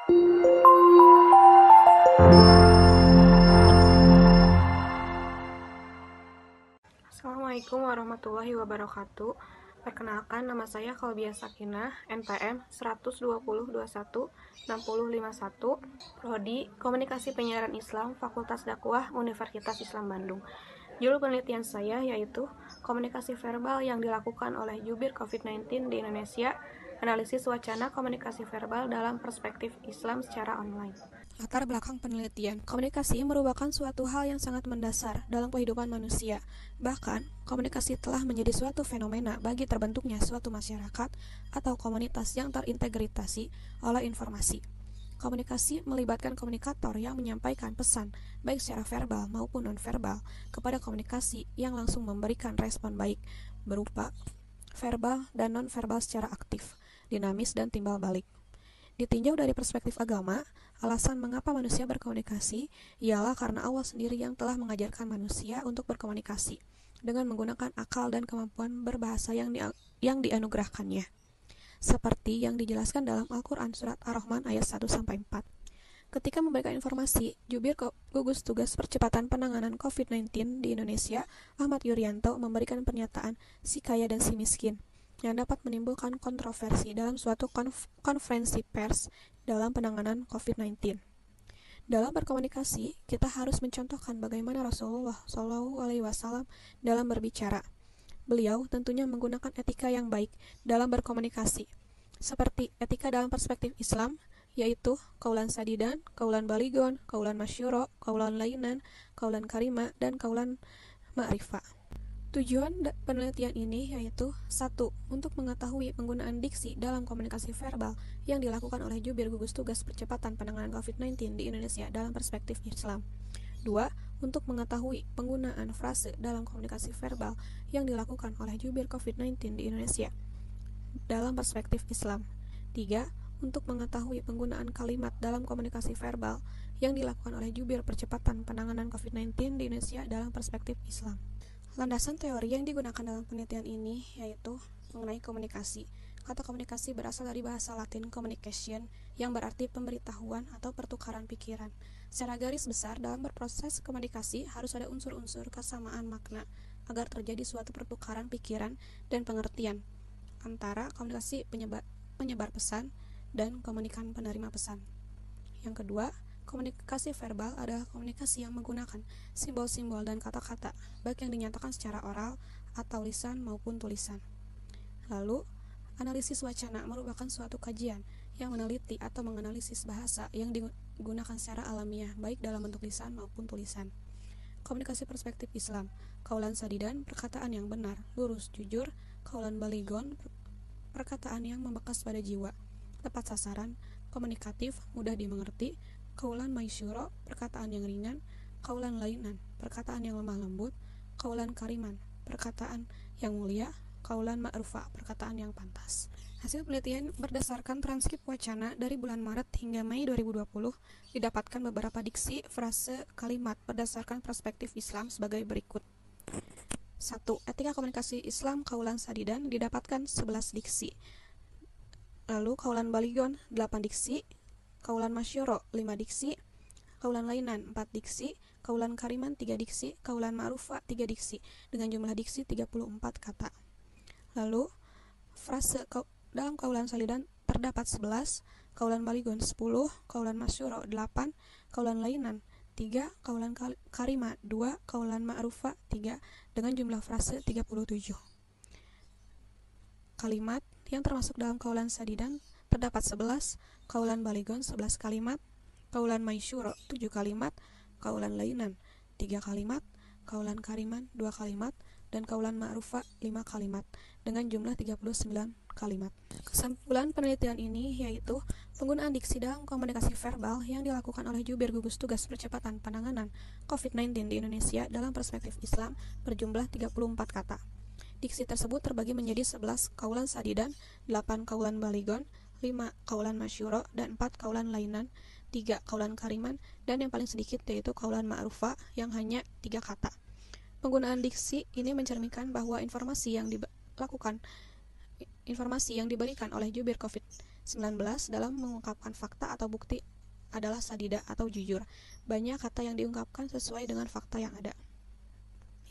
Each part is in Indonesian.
Assalamualaikum warahmatullahi wabarakatuh. Perkenalkan, nama saya Kolbia Sakinah, NPM 120216051, Prodi Komunikasi Penyiaran Islam, Fakultas Dakwah, Universitas Islam Bandung. Judul penelitian saya yaitu komunikasi verbal yang dilakukan oleh jubir COVID-19 di Indonesia, analisis wacana komunikasi verbal dalam perspektif Islam secara online. Latar belakang penelitian. Komunikasi merupakan suatu hal yang sangat mendasar dalam kehidupan manusia. Bahkan, komunikasi telah menjadi suatu fenomena bagi terbentuknya suatu masyarakat atau komunitas yang terintegrasi oleh informasi. Komunikasi melibatkan komunikator yang menyampaikan pesan, baik secara verbal maupun non-verbal, kepada komunikasi yang langsung memberikan respon baik, berupa verbal dan non-verbal secara aktif, dinamis, dan timbal balik. Ditinjau dari perspektif agama, alasan mengapa manusia berkomunikasi ialah karena Allah sendiri yang telah mengajarkan manusia untuk berkomunikasi dengan menggunakan akal dan kemampuan berbahasa yang dianugerahkannya, seperti yang dijelaskan dalam Al-Quran Surat Ar-Rahman ayat 1-4. Ketika memberikan informasi, Jubir Gugus Tugas Percepatan Penanganan COVID-19 di Indonesia, Ahmad Yuryanto, memberikan pernyataan si kaya dan si miskin yang dapat menimbulkan kontroversi dalam suatu konferensi pers dalam penanganan COVID-19. Dalam berkomunikasi, kita harus mencontohkan bagaimana Rasulullah SAW dalam berbicara. Beliau tentunya menggunakan etika yang baik dalam berkomunikasi, seperti etika dalam perspektif Islam, yaitu kaulan sadidan, kaulan baligon, kaulan masyuro, kaulan lainan, kaulan karima, dan kaulan ma'rifah. Tujuan penelitian ini yaitu 1. Untuk mengetahui penggunaan diksi dalam komunikasi verbal yang dilakukan oleh jubir gugus tugas percepatan penanganan COVID-19 di Indonesia dalam perspektif Islam. 2. Untuk mengetahui penggunaan frase dalam komunikasi verbal yang dilakukan oleh jubir COVID-19 di Indonesia dalam perspektif Islam. 3. Untuk mengetahui penggunaan kalimat dalam komunikasi verbal yang dilakukan oleh jubir percepatan penanganan COVID-19 di Indonesia dalam perspektif Islam. Landasan teori yang digunakan dalam penelitian ini yaitu mengenai komunikasi. Kata komunikasi berasal dari bahasa Latin communication yang berarti pemberitahuan atau pertukaran pikiran. Secara garis besar, dalam berproses komunikasi harus ada unsur-unsur kesamaan makna agar terjadi suatu pertukaran pikiran dan pengertian antara komunikasi penyebar pesan dan komunikan penerima pesan. Yang kedua, komunikasi verbal adalah komunikasi yang menggunakan simbol-simbol dan kata-kata, baik yang dinyatakan secara oral atau lisan maupun tulisan. Lalu, analisis wacana merupakan suatu kajian yang meneliti atau menganalisis bahasa yang digunakan secara alamiah, baik dalam bentuk lisan maupun tulisan. Komunikasi perspektif Islam, kaulan sadidan, perkataan yang benar, lurus, jujur, kaulan baligon, perkataan yang membekas pada jiwa, tepat sasaran, komunikatif, mudah dimengerti, kaulan maisyuro, perkataan yang ringan, kaulan lainan, perkataan yang lemah lembut, kaulan kariman, perkataan yang mulia, kaulan ma'rufah, perkataan yang pantas. Hasil penelitian berdasarkan transkrip wacana dari bulan Maret hingga Mei 2020 didapatkan beberapa diksi, frase, kalimat berdasarkan perspektif Islam sebagai berikut. 1. Etika komunikasi Islam kaulan sadidan didapatkan 11 diksi. Lalu kaulan baligon 8 diksi, kaulan masyuro 5 diksi, kaulan lainan 4 diksi, kaulan kariman 3 diksi, kaulan ma'rufah 3 diksi, dengan jumlah diksi 34 kata. Lalu, frase dalam kaulan sadidan terdapat 11, kaulan baligon 10, kaulan masyuro 8, kaulan lainan 3, kaulan karima 2, kaulan ma'rufah 3, dengan jumlah frase 37. Kalimat yang termasuk dalam kaulan sadidan terdapat 11, kaulan baligon 11 kalimat, kaulan maisyuro 7 kalimat, kaulan lainan 3 kalimat, kaulan kariman 2 kalimat, dan kaulan ma'rufah 5 kalimat, dengan jumlah 39 kalimat. Kesimpulan penelitian ini yaitu penggunaan diksi dalam komunikasi verbal yang dilakukan oleh jubir gugus tugas percepatan penanganan COVID-19 di Indonesia dalam perspektif Islam berjumlah 34 kata. Diksi tersebut terbagi menjadi 11 kaulan sadidan, 8 kaulan baligon, 5 kaulan masyuro, dan 4 kaulan lainan, 3 kaulan kariman, dan yang paling sedikit yaitu kaulan ma'rufah yang hanya 3 kata. Penggunaan diksi ini mencerminkan bahwa informasi yang diberikan oleh jubir COVID-19 19 dalam mengungkapkan fakta atau bukti adalah sadida atau jujur. Banyak kata yang diungkapkan sesuai dengan fakta yang ada.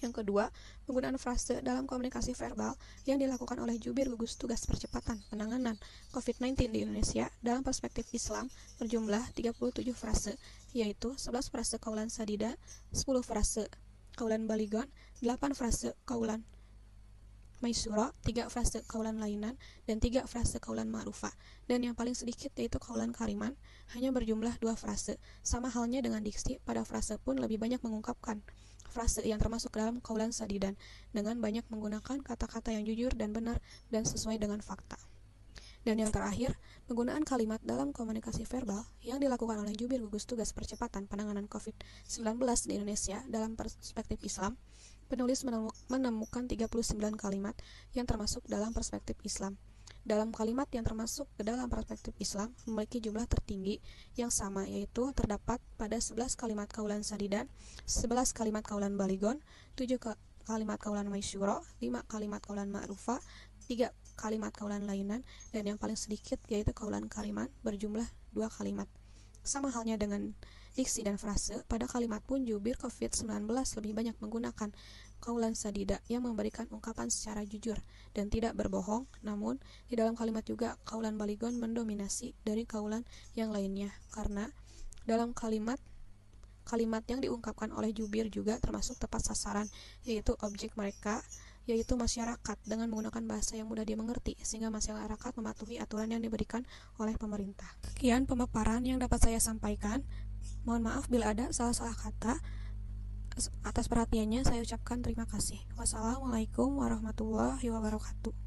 Yang kedua, penggunaan frase dalam komunikasi verbal yang dilakukan oleh jubir gugus tugas percepatan penanganan COVID-19 di Indonesia dalam perspektif Islam berjumlah 37 frase, yaitu 11 frase qaulan sadida, 10 frase qaulan baligon, 8 frase qaulan maisura, 3 frase qaulan lainan, dan 3 frase qaulan ma'rufah. Dan yang paling sedikit yaitu qaulan kariman, hanya berjumlah 2 frase. Sama halnya dengan diksi, pada frase pun lebih banyak mengungkapkan frase yang termasuk dalam qaulan sadidan, dengan banyak menggunakan kata-kata yang jujur dan benar dan sesuai dengan fakta. Dan yang terakhir, penggunaan kalimat dalam komunikasi verbal yang dilakukan oleh jubir gugus tugas percepatan penanganan COVID-19 di Indonesia dalam perspektif Islam. Penulis menemukan 39 kalimat yang termasuk dalam perspektif Islam. Dalam kalimat yang termasuk ke dalam perspektif Islam memiliki jumlah tertinggi yang sama, yaitu terdapat pada 11 kalimat qaulan sadidan, 11 kalimat qaulan baligon, 7 kalimat qaulan maisyura, 5 kalimat qaulan ma'rufah, 3 kalimat qaulan lainan, dan yang paling sedikit yaitu qaulan kariman berjumlah 2 kalimat. Sama halnya dengan diksi dan frase, pada kalimat pun jubir COVID-19 lebih banyak menggunakan qaulan sadida yang memberikan ungkapan secara jujur dan tidak berbohong, namun di dalam kalimat juga qaulan baligon mendominasi dari qaulan yang lainnya, karena dalam kalimat yang diungkapkan oleh jubir juga termasuk tepat sasaran, yaitu objek mereka, yaitu masyarakat, dengan menggunakan bahasa yang mudah dimengerti sehingga masyarakat mematuhi aturan yang diberikan oleh pemerintah. Sekian pemaparan yang dapat saya sampaikan. Mohon maaf bila ada salah-salah kata. Atas perhatiannya saya ucapkan terima kasih. Wassalamualaikum warahmatullahi wabarakatuh.